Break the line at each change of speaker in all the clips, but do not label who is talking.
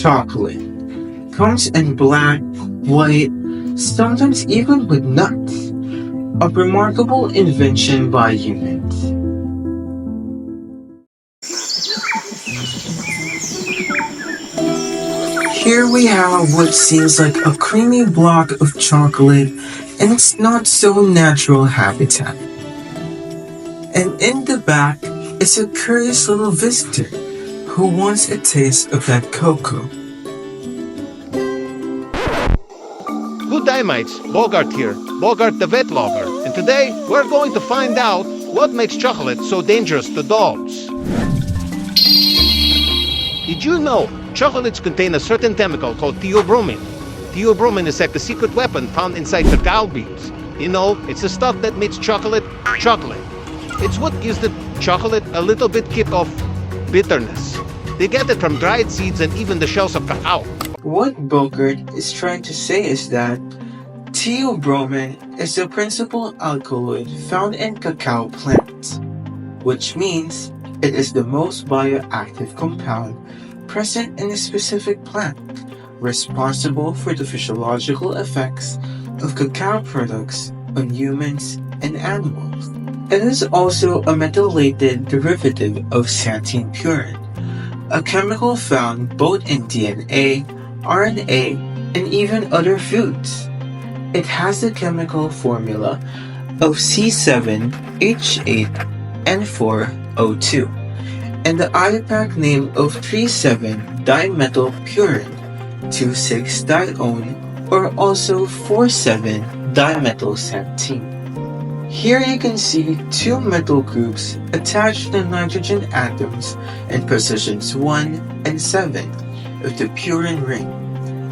chocolate. Comes in black, white, sometimes even with nuts. A remarkable invention by humans. Here we have what seems like a creamy block of chocolate in its not so natural habitat. And in the back is a curious little visitor who wants a taste of that cocoa.
Good day, mates. Bogart here, Bogart the vet lover. And today, we're going to find out what makes chocolate so dangerous to dogs. Did you know chocolates contain a certain chemical called theobromine? Theobromine is like the secret weapon found inside cacao beans. You know, it's the stuff that makes chocolate chocolate. It's what gives the chocolate a little bit kick of bitterness. They get it from dried seeds and even the shells of cacao.
What Bogart is trying to say is that theobromine is the principal alkaloid found in cacao plants, which means it is the most bioactive compound present in a specific plant, responsible for the physiological effects of cacao products on humans and animals. It is also a methylated derivative of xanthine purine, a chemical found both in DNA, RNA, and even other foods. It has the chemical formula of C7H8N4O2 and the IUPAC name of 3,7-dimethylpurine, 2,6-dione, or also 4,7-dimethylxanthine. Here you can see two methyl groups attached to the nitrogen atoms in positions 1 and 7 of the purine ring,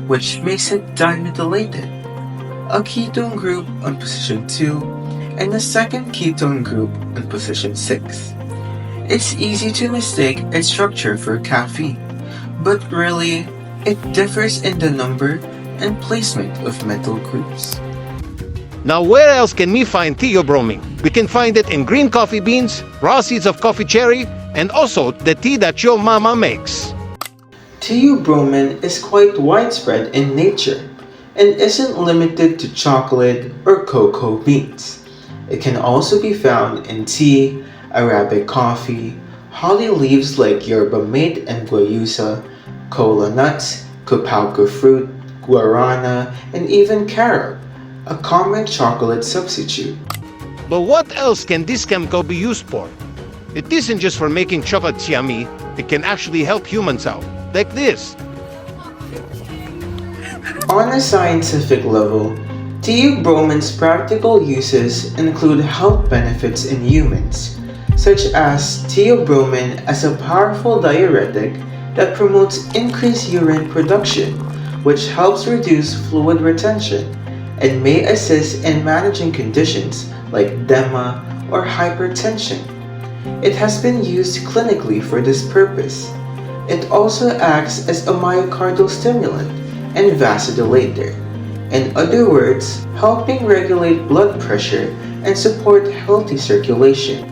which makes it dimethylated, a ketone group on position 2 and a second ketone group on position 6. It's easy to mistake its structure for caffeine, but really, it differs in the number and placement of methyl groups.
Now, where else can we find theobromine? We can find it in green coffee beans, raw seeds of coffee cherry, and also the tea that your mama makes.
Theobromine is quite widespread in nature and isn't limited to chocolate or cocoa beans. It can also be found in tea, Arabic coffee, holly leaves like yerba mate and guayusa, cola nuts, copauca fruit, guarana, and even carob, a common chocolate substitute.
But what else can this chemical be used for? It isn't just for making chocolate yummy, it can actually help humans out, like this.
On a scientific level, theobromine's practical uses include health benefits in humans, such as theobromine as a powerful diuretic that promotes increased urine production, which helps reduce fluid retention and may assist in managing conditions like edema or hypertension. It has been used clinically for this purpose. It also acts as a myocardial stimulant and vasodilator. In other words, helping regulate blood pressure and support healthy circulation.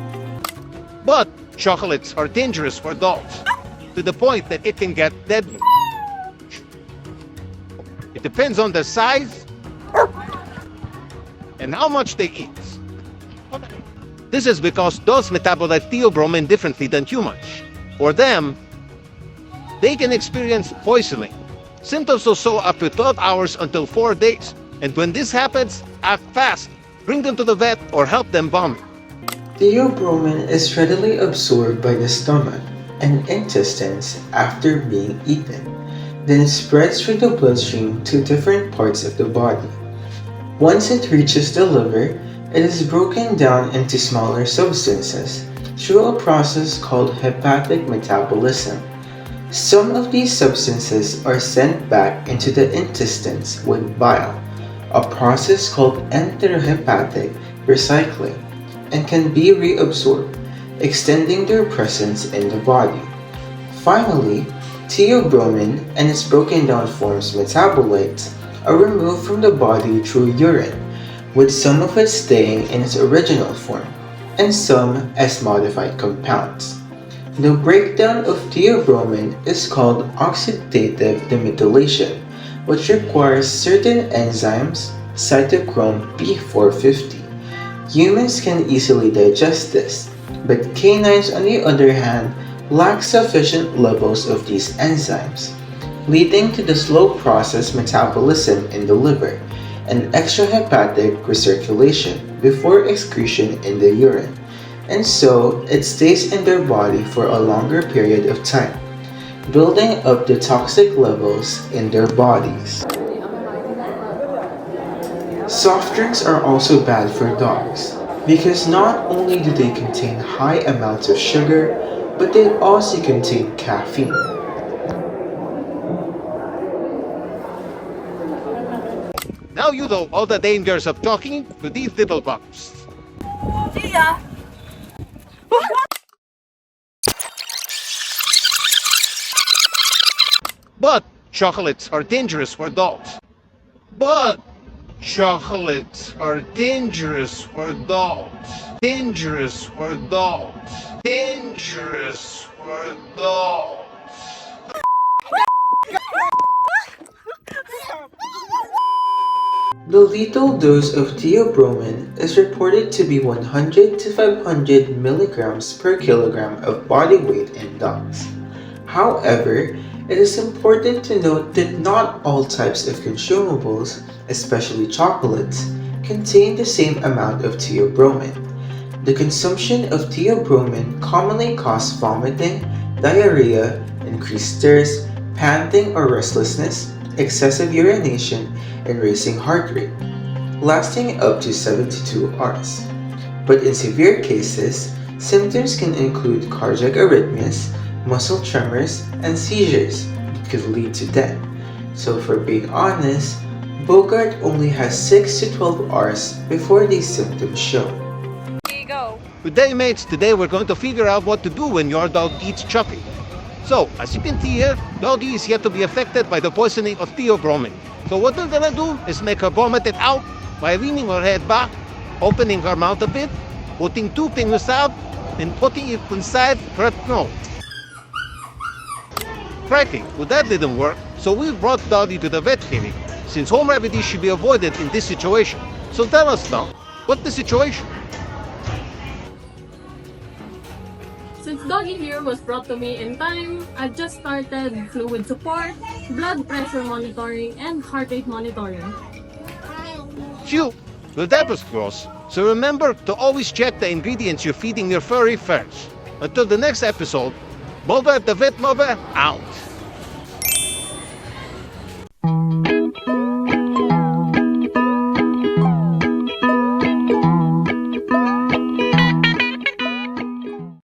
But chocolates are dangerous for dogs, to the point that it can get deadly. It depends on the size and how much they eat. This is because dogs metabolize theobromine differently than humans. For them, they can experience poisoning. Symptoms will show up to 12 hours until 4 days. And when this happens, act fast. Bring them to the vet or help them vomit.
Theobromine is readily absorbed by the stomach and intestines after being eaten, then spreads through the bloodstream to different parts of the body. Once it reaches the liver, it is broken down into smaller substances through a process called hepatic metabolism. Some of these substances are sent back into the intestines with bile, a process called enterohepatic recycling, and can be reabsorbed, extending their presence in the body. Finally, theobromine and its broken down forms metabolites are removed from the body through urine, with some of it staying in its original form, and some as modified compounds. The breakdown of theobromine is called oxidative demethylation, which requires certain enzymes, cytochrome P450. Humans can easily digest this, but canines, on the other hand, lack sufficient levels of these enzymes, leading to the slow process metabolism in the liver and extrahepatic recirculation before excretion in the urine, and so it stays in their body for a longer period of time, building up the toxic levels in their bodies. Soft drinks are also bad for dogs because not only do they contain high amounts of sugar, but they also contain caffeine.
Now you know all the dangers of talking to these little pups. But chocolates are dangerous for dogs. But chocolates are dangerous for dogs. Dangerous for dogs. Dangerous for dogs.
The lethal dose of theobromine is reported to be 100 to 500 milligrams per kilogram of body weight in dogs. However, it is important to note that not all types of consumables, especially chocolates, contain the same amount of theobromine. The consumption of theobromine commonly causes vomiting, diarrhea, increased thirst, panting or restlessness, excessive urination, and racing heart rate, lasting up to 72 hours. But in severe cases, symptoms can include cardiac arrhythmias, muscle tremors, and seizures that could lead to death. So for being honest, Bogart only has 6 to 12 hours before these symptoms show.
Here you go.
Good day, mates. Today we're going to figure out what to do when your dog eats Chucky. So, as you can see here, doggy is yet to be affected by the poisoning of theobromine. So what we're gonna do is make her vomit it out by leaning her head back, opening her mouth a bit, putting 2 fingers out, and putting it inside her throat. Crikey, well that didn't work, so we brought Doggy to the vet clinic, since home remedies should be avoided in this situation. So tell us now, what's the situation?
Since Doggy here was brought to me in time, I've just started fluid support, blood pressure monitoring, and heart rate monitoring.
Phew, well that was gross. So remember to always check the ingredients you're feeding your furry friends. Until the next episode, Bogart the Vet Lover out.